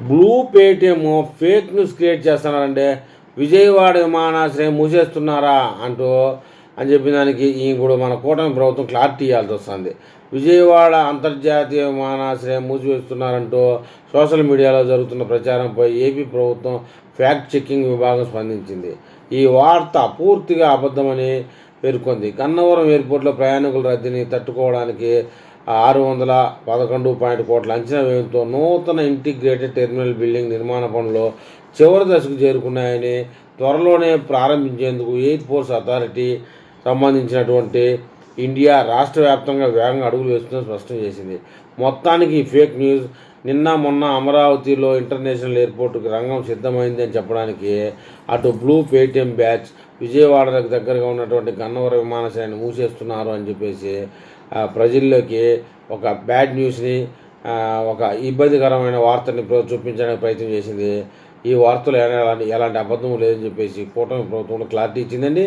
Blue Paytm fake news create చేస్తున్నారంటే విజయవాడ విమానాశ్రయం మూసేస్తున్నారా అని చెప్పిన దానికి ఇప్పుడు మన కూటమి ప్రభుత్వం క్లారిటీ ఇవ్వాల్సి వస్తుంది. విజయవాడ అంతర్జాతీయ విమానాశ్రయం మూసివేస్తున్నారంటూ సోషల్ మీడియాలో జరుగుతున్న ప్రచారంపై ఏపీ ప్రభుత్వం ఫ్యాక్ట్ చెకింగ్ విభాగం స్పందించింది. ఈ వార్త పూర్తిగా అబద్ధమని పేర్కొంది. గన్నవరం ఎయిర్పోర్ట్లో ప్రయాణికుల రద్దీని తట్టుకోవడానికి 611 కోట్ల అంచనా వ్యయంతో నూతన ఇంటిగ్రేటెడ్ టెర్మినల్ బిల్డింగ్ నిర్మాణ పనులు చివరి దశకు చేరుకున్నాయని, త్వరలోనే ప్రారంభించేందుకు ఎయిర్పోర్ట్స్ అథారిటీ సంబంధించినటువంటి ఇండియా రాష్ట్ర వ్యాప్తంగా వేగంగా అడుగులు వేస్తుందని స్పష్టం చేసింది. మొత్తానికి ఫేక్ న్యూస్. నిన్న మొన్న అమరావతిలో ఇంటర్నేషనల్ ఎయిర్పోర్టుకు రంగం సిద్ధమైంది అని చెప్పడానికి అటు బ్లూ పేటిఎం బ్యాచ్ విజయవాడకు దగ్గరగా ఉన్నటువంటి గన్నవరం విమానాశ్రయాన్ని మూసేస్తున్నారు అని చెప్పేసి ప్రజల్లోకి ఒక బ్యాడ్ న్యూస్ని, ఒక ఇబ్బందికరమైన వార్తని చూపించడానికి ప్రయత్నం చేసింది. ఈ వార్తలు ఎలాంటి అబద్ధం లేదని చెప్పేసి కూటమి ప్రభుత్వంలో క్లారిటీ ఇచ్చిందండి.